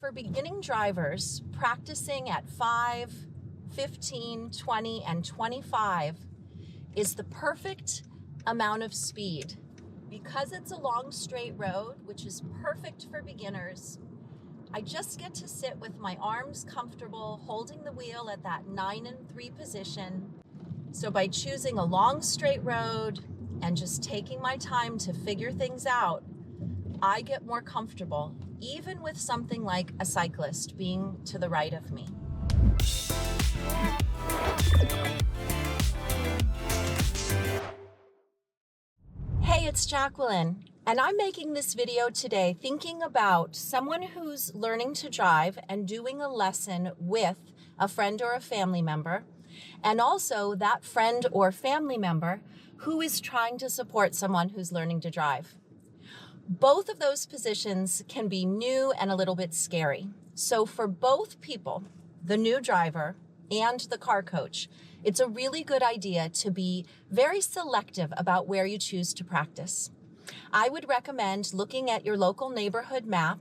For beginning drivers, practicing at 5, 15, 20, and 25 is the perfect amount of speed. Because it's a long straight road, which is perfect for beginners, I just get to sit with my arms comfortable, holding the wheel at that 9 and 3 position. So by choosing a long straight road and just taking my time to figure things out, I get more comfortable, even with something like a cyclist being to the right of me. Hey, it's Jacqueline, and I'm making this video today thinking about someone who's learning to drive and doing a lesson with a friend or a family member, and also that friend or family member who is trying to support someone who's learning to drive. Both of those positions can be new and a little bit scary. So for both people, the new driver and the car coach, it's a really good idea to be very selective about where you choose to practice. I would recommend looking at your local neighborhood map,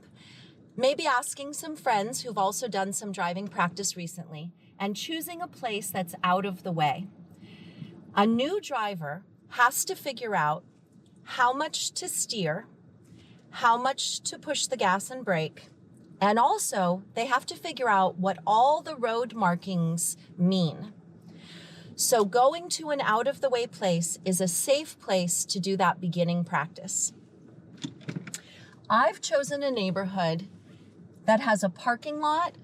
maybe asking some friends who've also done some driving practice recently, and choosing a place that's out of the way. A new driver has to figure out how much to steer, how much to push the gas and brake, and also they have to figure out what all the road markings mean. So going to an out-of-the-way place is a safe place to do that beginning practice. I've chosen a neighborhood that has a parking lot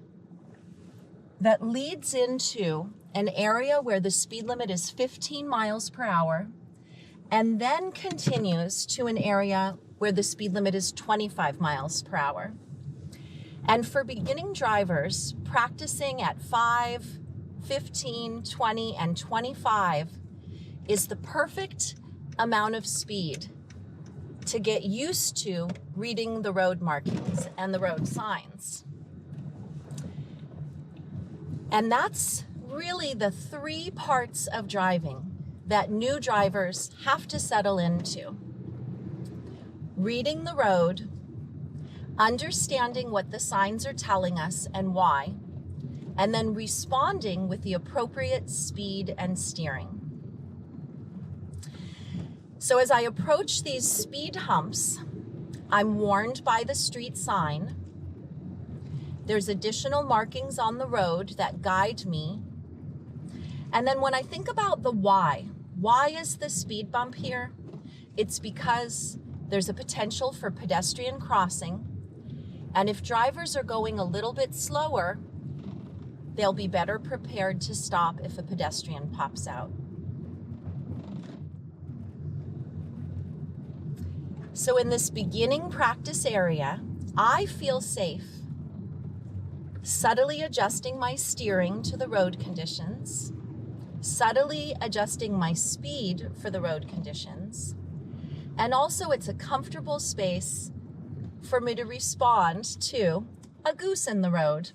that leads into an area where the speed limit is 15 miles per hour and then continues to an area where the speed limit is 25 miles per hour. And for beginning drivers, practicing at 5, 15, 20, and 25 is the perfect amount of speed to get used to reading the road markings and the road signs. And that's really the 3 parts of driving that new drivers have to settle into. Reading the road, understanding what the signs are telling us and why, and then responding with the appropriate speed and steering. So as I approach these speed humps, I'm warned by the street sign. There's additional markings on the road that guide me. And then when I think about the why is the speed bump here? It's because there's a potential for pedestrian crossing, and if drivers are going a little bit slower, they'll be better prepared to stop if a pedestrian pops out. So in this beginning practice area, I feel safe, subtly adjusting my steering to the road conditions, subtly adjusting my speed for the road conditions, and also it's a comfortable space for me to respond to a goose in the road.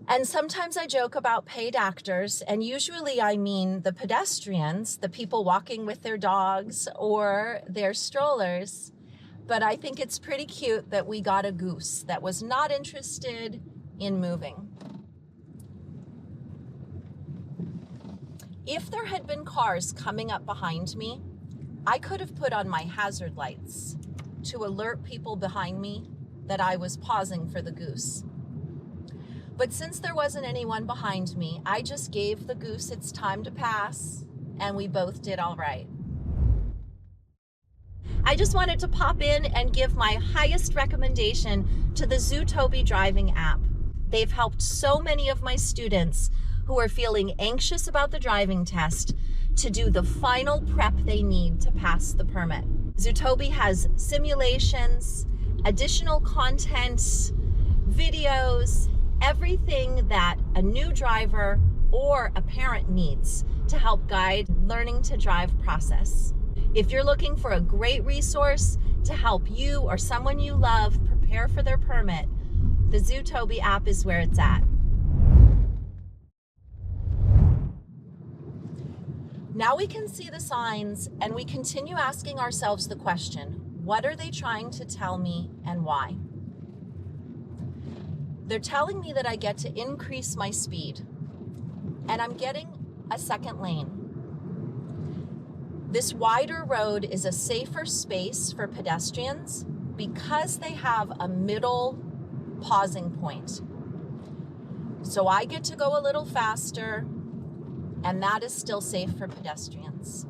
And sometimes I joke about paid actors, and usually I mean the pedestrians, the people walking with their dogs or their strollers. But I think it's pretty cute that we got a goose that was not interested in moving. If there had been cars coming up behind me, I could have put on my hazard lights to alert people behind me that I was pausing for the goose. But since there wasn't anyone behind me, I just gave the goose its time to pass, and we both did all right. I just wanted to pop in and give my highest recommendation to the Zootopia driving app. They've helped so many of my students who are feeling anxious about the driving test to do the final prep they need to pass the permit. Zootopia has simulations, additional content, videos, everything that a new driver or a parent needs to help guide learning to drive process. If you're looking for a great resource to help you or someone you love prepare for their permit, the Zootopia app is where it's at. Now we can see the signs and we continue asking ourselves the question, what are they trying to tell me and why? They're telling me that I get to increase my speed, and I'm getting a second lane. This wider road is a safer space for pedestrians because they have a middle pausing point. So I get to go a little faster, and that is still safe for pedestrians.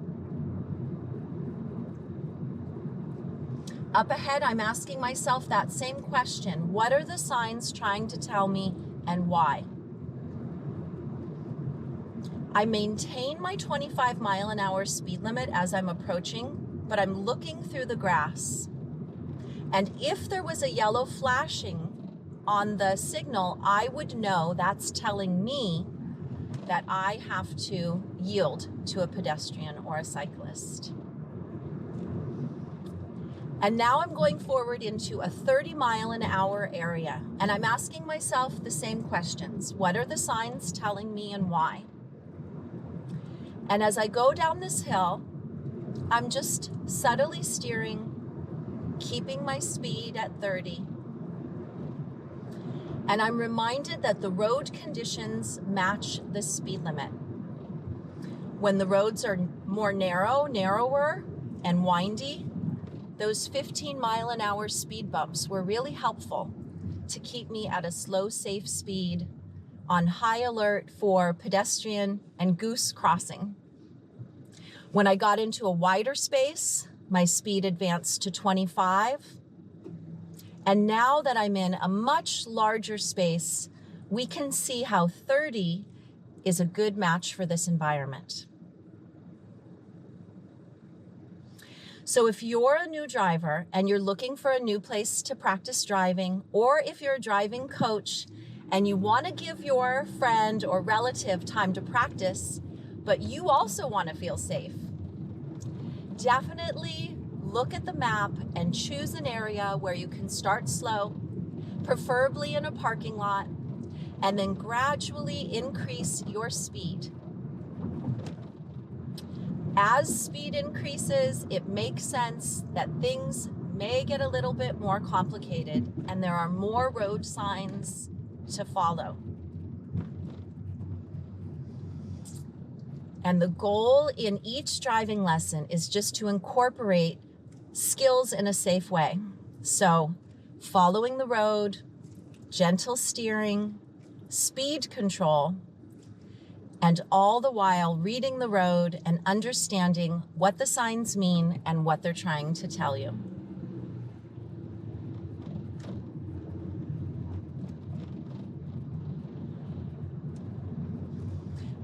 Up ahead, I'm asking myself that same question. What are the signs trying to tell me, and why? I maintain my 25-mile-an-hour speed limit as I'm approaching, but I'm looking through the grass. And if there was a yellow flashing on the signal, I would know that's telling me that I have to yield to a pedestrian or a cyclist. And now I'm going forward into a 30-mile-an-hour area, and I'm asking myself the same questions. What are the signs telling me, and why? And as I go down this hill, I'm just subtly steering, keeping my speed at 30. And I'm reminded that the road conditions match the speed limit. When the roads are more narrower, and windy, those 15-mile-an-hour speed bumps were really helpful to keep me at a slow, safe speed on high alert for pedestrian and goose crossing. When I got into a wider space, my speed advanced to 25. And now that I'm in a much larger space, we can see how 30 is a good match for this environment. So if you're a new driver and you're looking for a new place to practice driving, or if you're a driving coach and you want to give your friend or relative time to practice, but you also want to feel safe, definitely look at the map and choose an area where you can start slow, preferably in a parking lot, and then gradually increase your speed. As speed increases, it makes sense that things may get a little bit more complicated and there are more road signs to follow. And the goal in each driving lesson is just to incorporate skills in a safe way. So following the road, gentle steering, speed control, and all the while reading the road and understanding what the signs mean and what they're trying to tell you.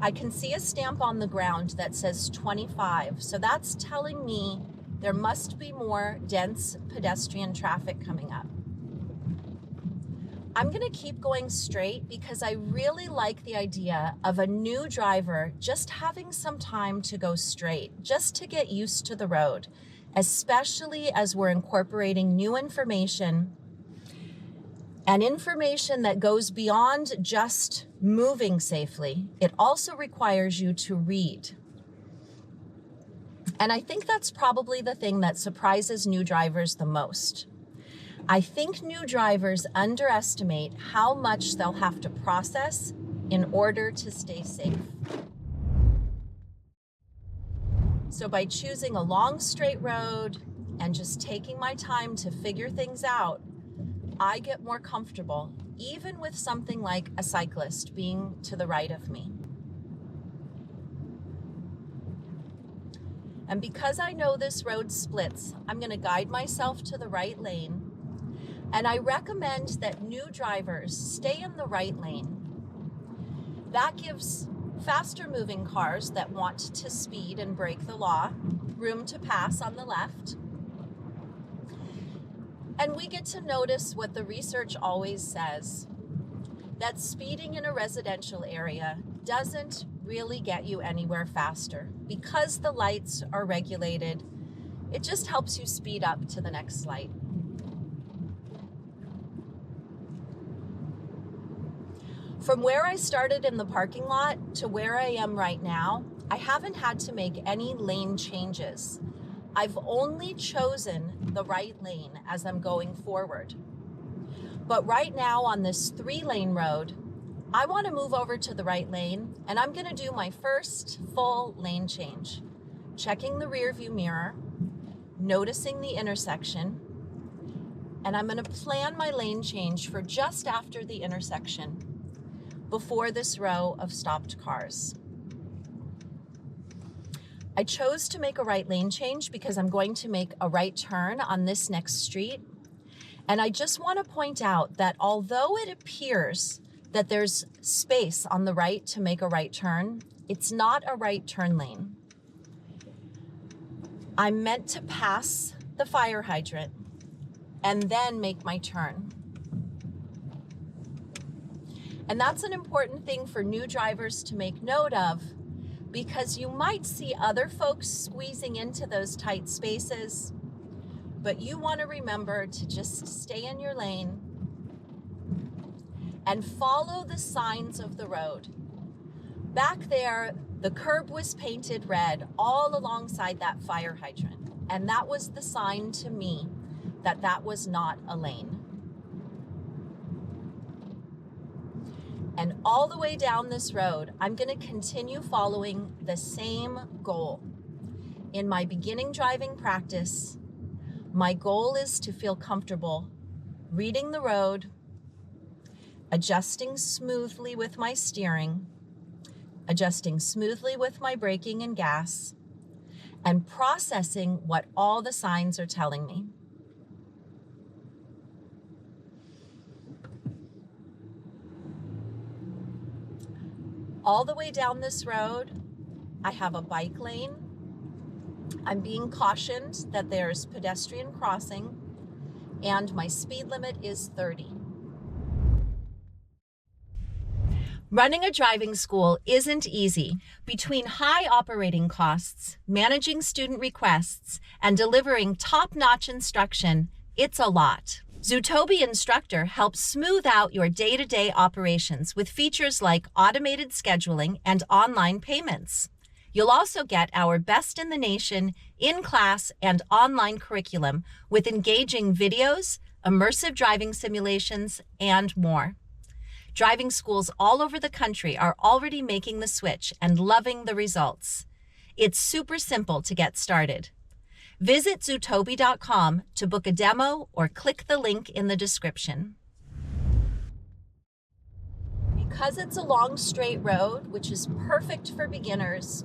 I can see a stamp on the ground that says 25, so that's telling me there must be more dense pedestrian traffic coming up. I'm going to keep going straight because I really like the idea of a new driver just having some time to go straight, just to get used to the road, especially as we're incorporating new information and information that goes beyond just moving safely. It also requires you to read. And I think that's probably the thing that surprises new drivers the most. I think new drivers underestimate how much they'll have to process in order to stay safe. So by choosing a long straight road and just taking my time to figure things out, I get more comfortable, even with something like a cyclist being to the right of me. And because I know this road splits, I'm going to guide myself to the right lane. And I recommend that new drivers stay in the right lane. That gives faster moving cars that want to speed and break the law room to pass on the left. And we get to notice what the research always says, that speeding in a residential area doesn't really get you anywhere faster. Because the lights are regulated, it just helps you speed up to the next light. From where I started in the parking lot to where I am right now, I haven't had to make any lane changes. I've only chosen the right lane as I'm going forward. But right now on this 3-lane road, I want to move over to the right lane, and I'm going to do my first full lane change, checking the rear view mirror, noticing the intersection, and I'm going to plan my lane change for just after the intersection, before this row of stopped cars. I chose to make a right lane change because I'm going to make a right turn on this next street. And I just want to point out that although it appears that there's space on the right to make a right turn, it's not a right turn lane. I'm meant to pass the fire hydrant and then make my turn. And that's an important thing for new drivers to make note of, because you might see other folks squeezing into those tight spaces, but you want to remember to just stay in your lane and follow the signs of the road. Back there, the curb was painted red all alongside that fire hydrant, and that was the sign to me that that was not a lane. And all the way down this road, I'm going to continue following the same goal. In my beginning driving practice, my goal is to feel comfortable reading the road, adjusting smoothly with my steering, adjusting smoothly with my braking and gas, and processing what all the signs are telling me. All the way down this road, I have a bike lane. I'm being cautioned that there's pedestrian crossing, and my speed limit is 30. Running a driving school isn't easy. Between high operating costs, managing student requests, and delivering top-notch instruction, it's a lot. Zootobi Instructor helps smooth out your day-to-day operations with features like automated scheduling and online payments. You'll also get our best in the nation in-class and online curriculum with engaging videos, immersive driving simulations, and more. Driving schools all over the country are already making the switch and loving the results. It's super simple to get started. Visit Zootobi.com to book a demo or click the link in the description. Because it's a long straight road, which is perfect for beginners,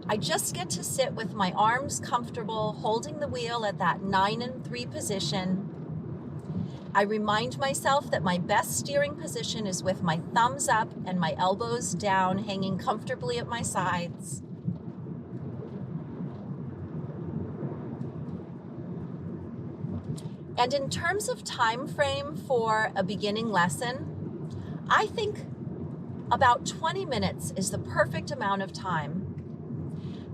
I just get to sit with my arms comfortable, holding the wheel at that 9-3 position. I remind myself that my best steering position is with my thumbs up and my elbows down, hanging comfortably at my sides. And in terms of time frame for a beginning lesson, I think about 20 minutes is the perfect amount of time.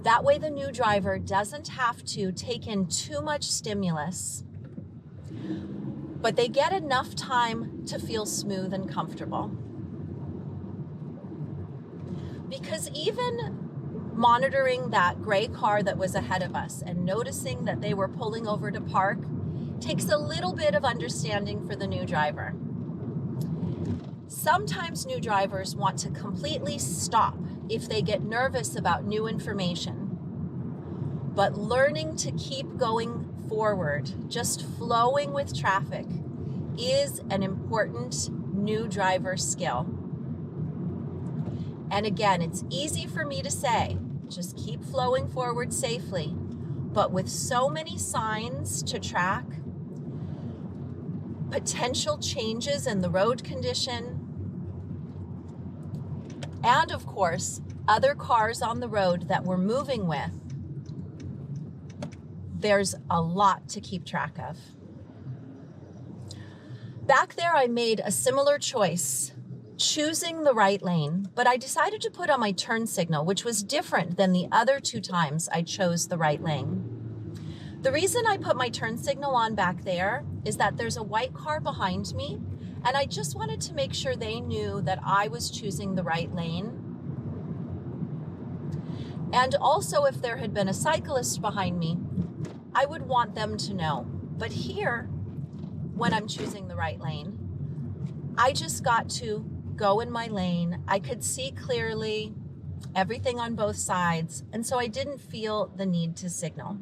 That way the new driver doesn't have to take in too much stimulus, but they get enough time to feel smooth and comfortable. Because even monitoring that gray car that was ahead of us and noticing that they were pulling over to park takes a little bit of understanding for the new driver. Sometimes new drivers want to completely stop if they get nervous about new information. But learning to keep going forward, just flowing with traffic, is an important new driver skill. And again, it's easy for me to say, just keep flowing forward safely. But with so many signs to track, potential changes in the road condition, and of course, other cars on the road that we're moving with, there's a lot to keep track of. Back there, I made a similar choice, choosing the right lane, but I decided to put on my turn signal, which was different than the other 2 times I chose the right lane. The reason I put my turn signal on back there is that there's a white car behind me, and I just wanted to make sure they knew that I was choosing the right lane. And also, if there had been a cyclist behind me, I would want them to know. But here, when I'm choosing the right lane, I just got to go in my lane. I could see clearly everything on both sides, and so I didn't feel the need to signal.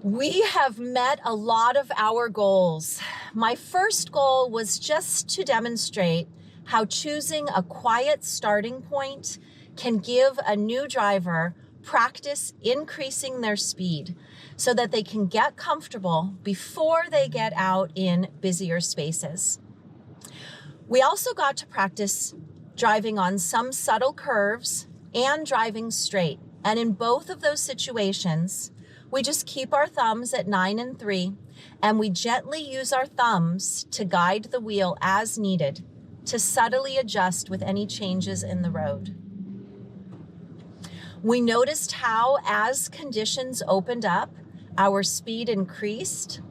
We have met a lot of our goals. My first goal was just to demonstrate how choosing a quiet starting point can give a new driver practice increasing their speed so that they can get comfortable before they get out in busier spaces. We also got to practice driving on some subtle curves and driving straight. And in both of those situations, we just keep our thumbs at 9 and 3, and we gently use our thumbs to guide the wheel as needed to subtly adjust with any changes in the road. We noticed how, as conditions opened up, our speed increased.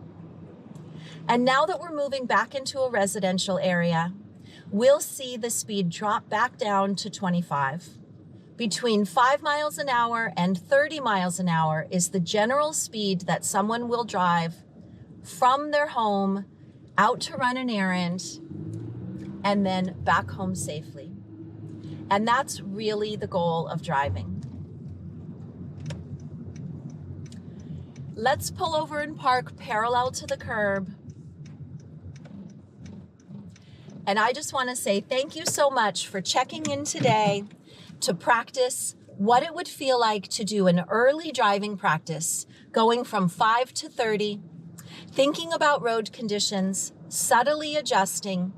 And now that we're moving back into a residential area, we'll see the speed drop back down to 25. Between 5 miles an hour and 30 miles an hour is the general speed that someone will drive from their home out to run an errand and then back home safely. And that's really the goal of driving. Let's pull over and park parallel to the curb. And I just want to say thank you so much for checking in today to practice what it would feel like to do an early driving practice, going from 5 to 30, thinking about road conditions, subtly adjusting,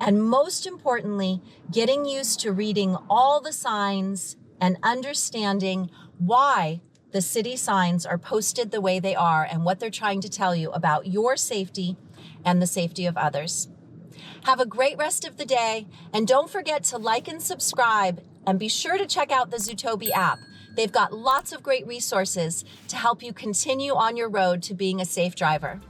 and most importantly, getting used to reading all the signs and understanding why the city signs are posted the way they are and what they're trying to tell you about your safety and the safety of others. Have a great rest of the day, and don't forget to like and subscribe, and be sure to check out the Zootobi app. They've got lots of great resources to help you continue on your road to being a safe driver.